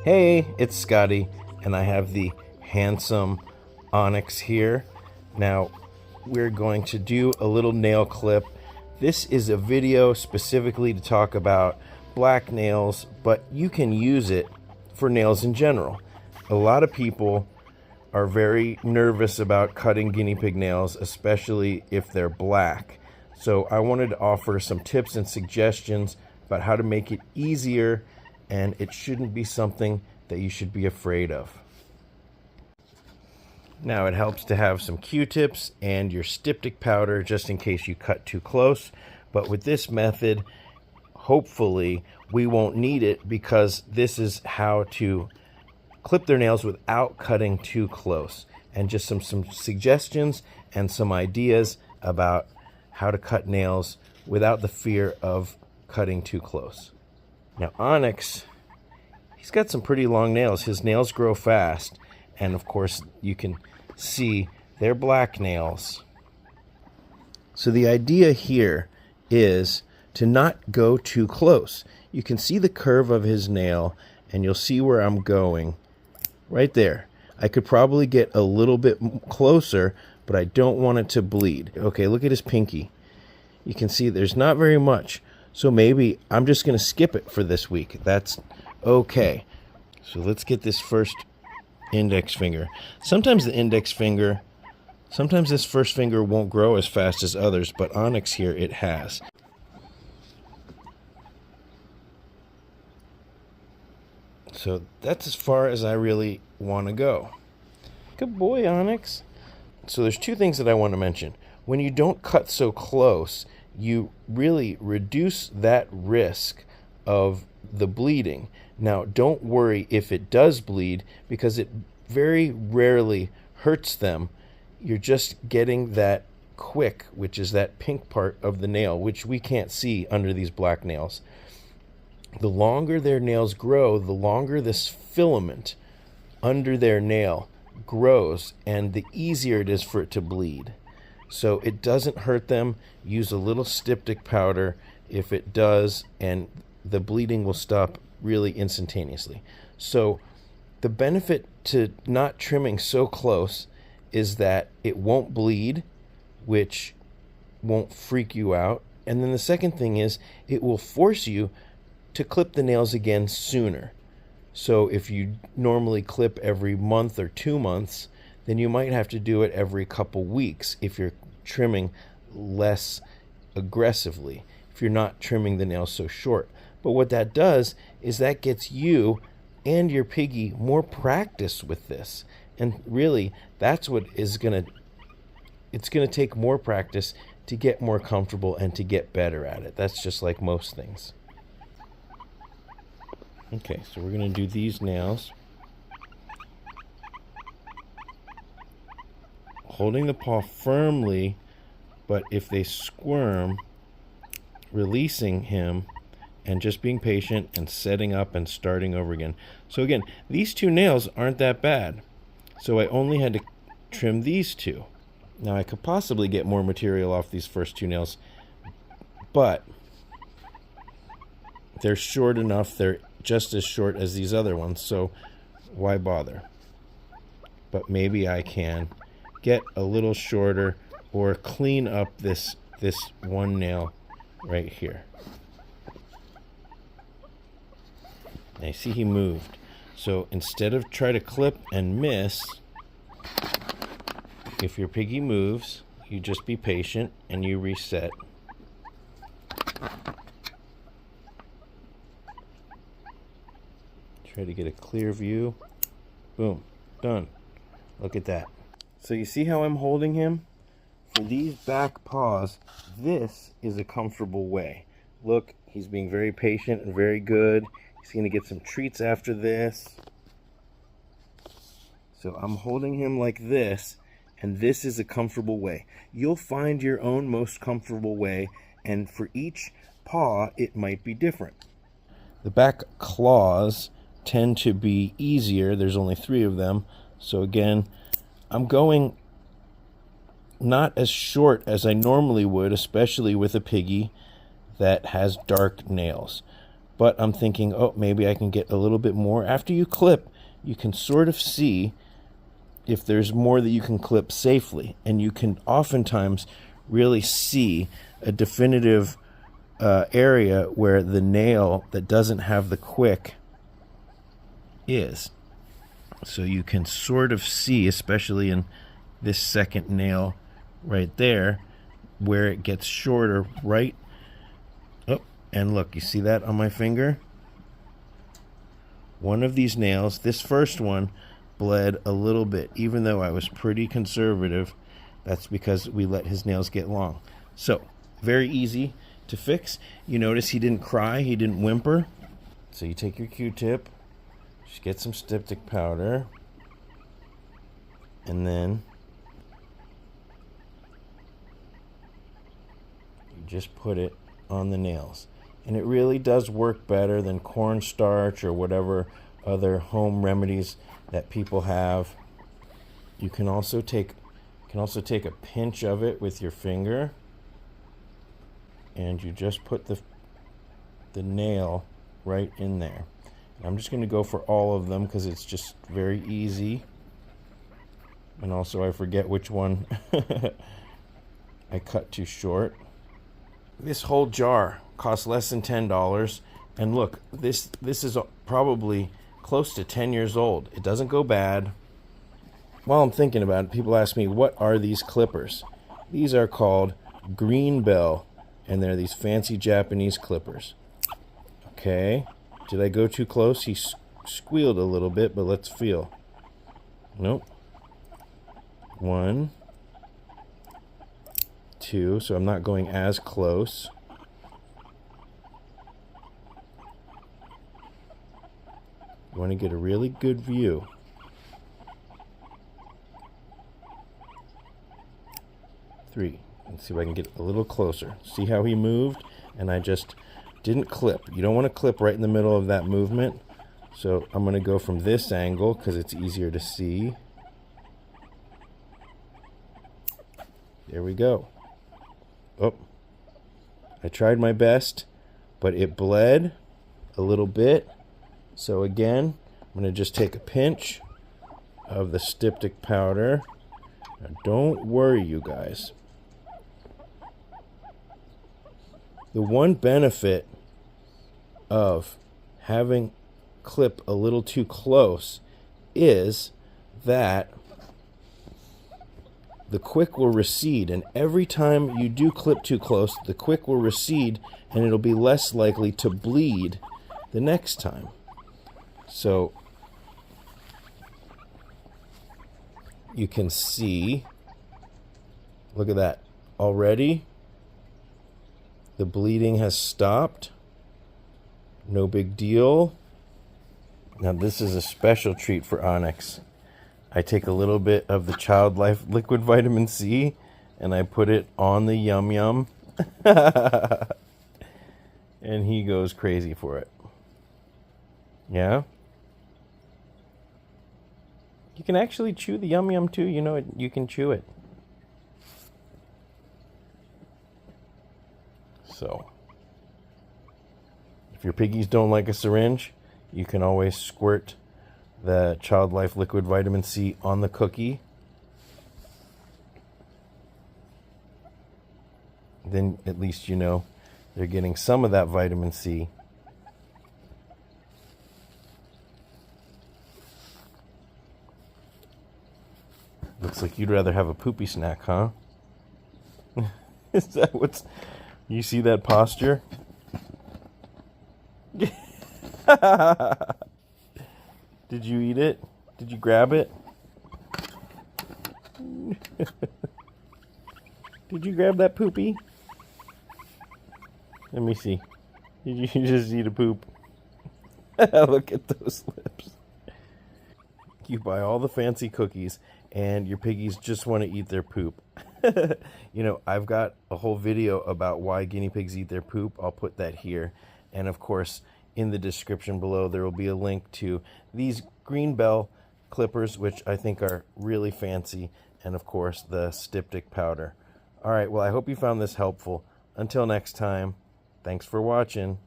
Hey, it's Scotty, and I have the handsome Onyx here. Now, we're going to do a little nail clip. This is a video specifically to talk about black nails, but you can use it for nails in general. A lot of people are very nervous about cutting guinea pig nails, especially if they're black. So I wanted to offer some tips and suggestions about how to make it easier, and it shouldn't be something that you should be afraid of. Now, it helps to have some Q-tips and your styptic powder just in case you cut too close. But with this method, hopefully we won't need it, because this is how to clip their nails without cutting too close, and just some suggestions and some ideas about how to cut nails without the fear of cutting too close. Now, Onyx, he's got some pretty long nails. His nails grow fast, and of course you can see they're black nails. So the idea here is to not go too close. You can see the curve of his nail, and you'll see where I'm going right there. I could probably get a little bit closer, but I don't want it to bleed. Okay, look at his pinky. You can see there's not very much. So maybe I'm just going to skip it for this week. That's okay. So let's get this first index finger. Sometimes this first finger won't grow as fast as others, but Onyx here, it has. So that's as far as I really want to go. Good boy, Onyx. So there's two things that I want to mention. When you don't cut so close, you really reduce that risk of the bleeding. Now, don't worry if it does bleed, because it very rarely hurts them. You're just getting that quick, which is that pink part of the nail, which we can't see under these black nails. The longer their nails grow, the longer this filament under their nail grows, and the easier it is for it to bleed. So it doesn't hurt them. Use a little styptic powder if it does, and the bleeding will stop really instantaneously. So the benefit to not trimming so close is that it won't bleed, which won't freak you out. And then the second thing is it will force you to clip the nails again sooner. So if you normally clip every month or 2 months, then you might have to do it every couple weeks if you're trimming less aggressively, if you're not trimming the nails so short. But what that does is that gets you and your piggy more practice with this. And really, that's what it's gonna take more practice to get more comfortable and to get better at it. That's just like most things. Okay, so we're gonna do these nails. Holding the paw firmly, but if they squirm, releasing him and just being patient and setting up and starting over again. So again, these two nails aren't that bad. So I only had to trim these two. Now I could possibly get more material off these first two nails, but they're short enough. They're just as short as these other ones, so why bother? But maybe I can get a little shorter or clean up this one nail right here. I see he moved. So instead of try to clip and miss, if your piggy moves, you just be patient and you reset. Try to get a clear view. Boom, done. Look at that. So you see how I'm holding him? For these back paws, this is a comfortable way. Look, he's being very patient and very good. He's going to get some treats after this. So I'm holding him like this, and this is a comfortable way. You'll find your own most comfortable way, and for each paw, it might be different. The back claws tend to be easier. There's only 3 of them. So again, I'm going not as short as I normally would, especially with a piggy that has dark nails. but I'm thinking, oh, maybe I can get a little bit more. After you clip, you can sort of see if there's more that you can clip safely, and you can oftentimes really see a definitive area where the nail that doesn't have the quick is. So you can sort of see, especially in this second nail right there, where it gets shorter, right? Oh, and look, you see that on my finger? One of these nails, this first one, bled a little bit, even though I was pretty conservative. That's because we let his nails get long. So, very easy to fix. You notice he didn't cry, he didn't whimper. So you take your Q-tip, just get some styptic powder, and then you just put it on the nails. And it really does work better than cornstarch or whatever other home remedies that people have. You can also take a pinch of it with your finger, and you just put the nail right in there. I'm just going to go for all of them because it's just very easy. And also I forget which one I cut too short. This whole jar costs less than $10. And look, this is probably close to 10 years old. It doesn't go bad. While I'm thinking about it, people ask me, what are these clippers? These are called green bell, and they're these fancy Japanese clippers. Okay, did I go too close? He squealed a little bit, but let's feel. Nope. 1, 2, so I'm not going as close. You want to get a really good view. 3. Let's see if I can get a little closer. See how he moved? And I just didn't clip. You don't want to clip right in the middle of that movement. So I'm going to go from this angle because it's easier to see. There we go. Oh, I tried my best, but it bled a little bit. So again, I'm going to just take a pinch of the styptic powder. Now don't worry, you guys. The one benefit of having clip a little too close is that the quick will recede, and every time you do clip too close, the quick will recede and it'll be less likely to bleed the next time. So you can see, look at that, already the bleeding has stopped. No big deal. Now this is a special treat for Onyx. I take a little bit of the Child Life liquid vitamin C and I put it on the Yum Yum. And he goes crazy for it. Yeah? You can actually chew the Yum Yum too. You know, you can chew it. So, if your piggies don't like a syringe, you can always squirt the Child Life liquid vitamin C on the cookie. Then at least you know they're getting some of that vitamin C. Looks like you'd rather have a poopy snack, huh? Is that what's... You see that posture? Did you eat it? Did you grab it? Did you grab that poopy? Let me see. Did you just eat a poop? Look at those lips. You buy all the fancy cookies and your piggies just want to eat their poop. You know, I've got a whole video about why guinea pigs eat their poop. I'll put that here. And of course, in the description below, there will be a link to these green bell clippers, which I think are really fancy. And of course, the styptic powder. All right, well, I hope you found this helpful. Until next time, thanks for watching.